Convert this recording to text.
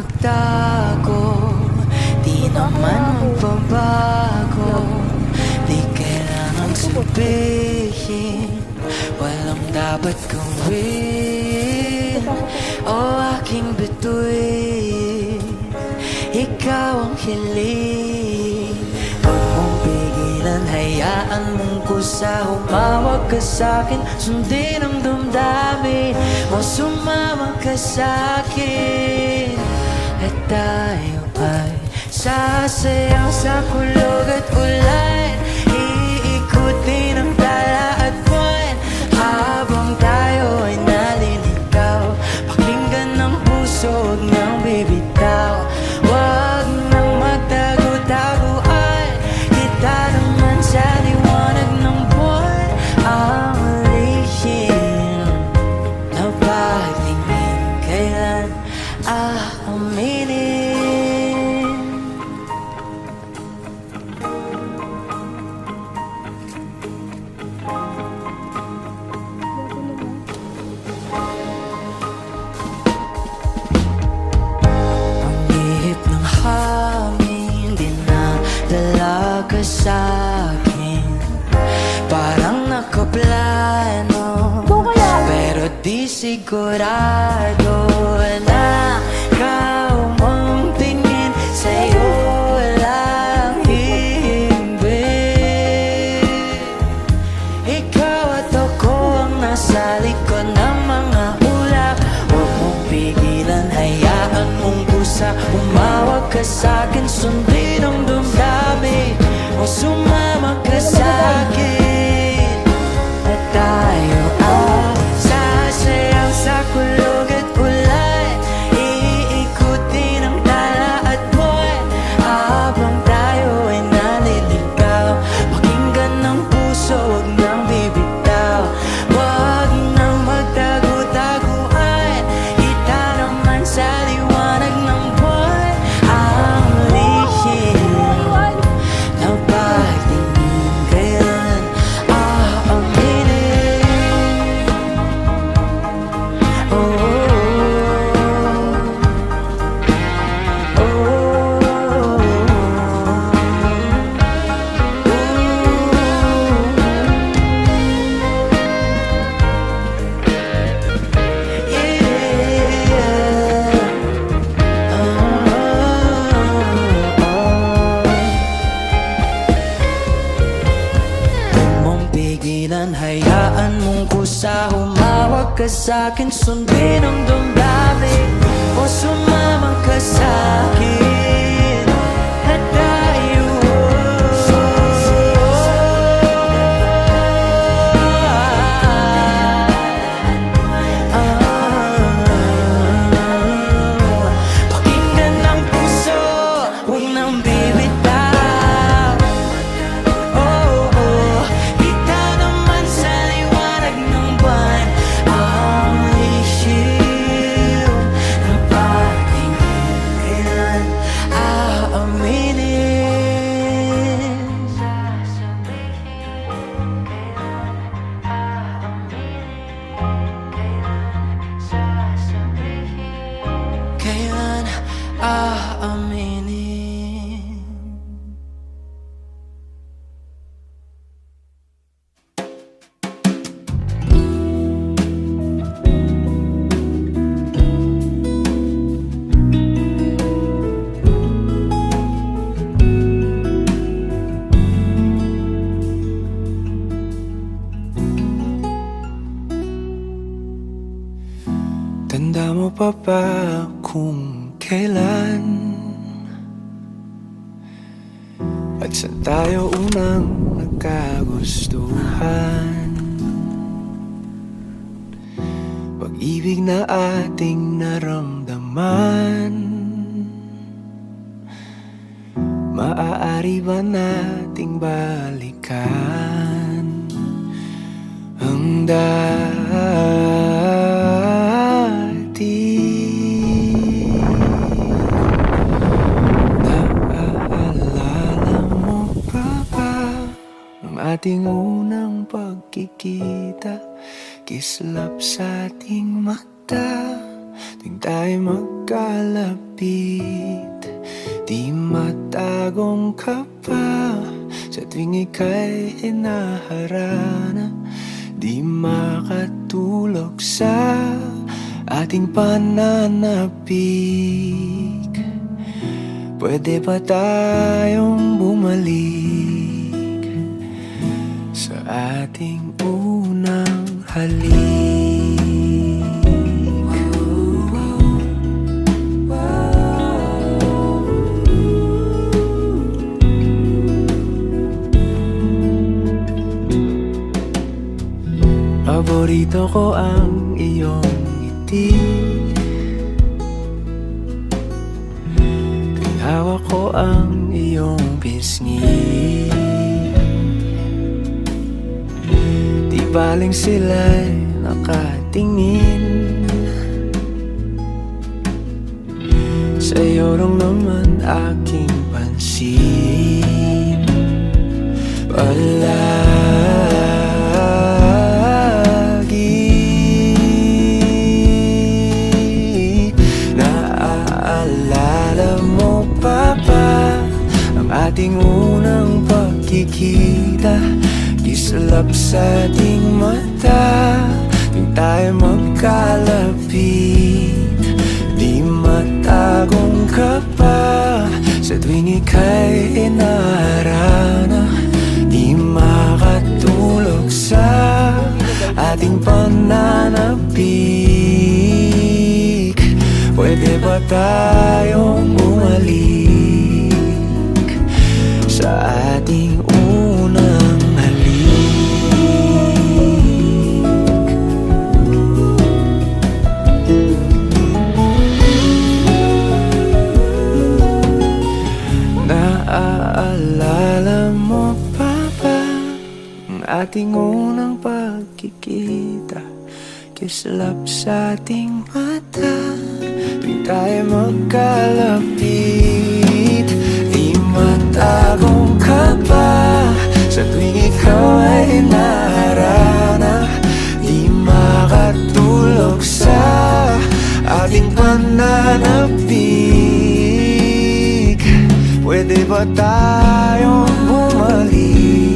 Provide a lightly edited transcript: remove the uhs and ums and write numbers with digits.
magtago, di naman magbabago. Di kailangang sabihin, walang dapat gawin. O aking bituin, ikaw ang hiling. Huwag mong pigilan, hayaan mong kusa. Humawag ka sa'kin, sundin ang damdamin o sumama ka sa'kin. At tayo ay sasayaw sa kulog at ulan, iikutin ang tala at buwan habang tayo ay naliligaw. Pakinggan ng puso, huwag nang bibitaw. Huwag nang magtago-taguan, kita naman sa liwanag ng buwan. Ang lihim na pagtingin, kailan aaminin? Ang ihip ng hangin, dinadala ka sa'kin. Parang nakaplano, pero di sigurado na ikaw mong tingin, sa'yo lang himbing. Ikaw at ako ang nasa likod ng mga ulap. Huwag mong pigilan, hayaan mong kusa. Umawag ka sa'kin, sundin ang damdamin o sumama ka sa'kin. At tayo ay sasayaw sa kulog at ulan, iikutin ang tala at buwan habang tayo ay naliligaw. Pakinggan ng puso, huwag nang bibitaw. Huwag nang magtago-taguan, kita naman sa liwanag ng buwan. Ang lihim na pagtingin, kailan aaminin? Oh, oh, Huwag mong pigilan, hayaan mong kusa. Humawag ka sa'kin, sundin ang damdamin o sumama ka sa'kin. At tayo pakinggan ng puso, huwag nang bibitaw. Oh, oh, kita naman sa liwanag ng buwan. Ang lihim na pagtingin, kailan aaminin? Kailan aaminin? Tanda mo pa ba kung kailan at saan tayo unang nagkagustuhan? Pag-ibig na ating naramdaman, maaari ba nating balikan ang dati? Naalala mo pa ba ang ating unang pagkikita? Kislap sa ating mata, tuwing tayo magkalapit. Di matagong ka pa sa tuwing ika'y hinaharana. Di makatulog sa ating pananapik. Pwede ba tayong bumalik sa ating unang halik? Paborito ko ang iyong ngiti. Tuwing hawak ko ang iyong pisngi. Di baling sila'y nakatingin. Sa'yo lang naman aking pansin. Naaalala mo pa ba ang ating unang pagkikita? Islap sa ating mata tuwing tayo magkalapit. Di matagong ka pa sa tuwing ika'y hinaharana. Di makatulog sa ating pananapik. Pwede ba tayong bumalik sa ating unang halik? Naaalala mo pa ba ang ating unang pagkikita? Kislap sa ating mata tuwing tayo magkalapit. Di matagong ka pa sa tuwing ikaw ay naharana. Di makatulog sa ating pananapik. Pwede ba tayong bumalik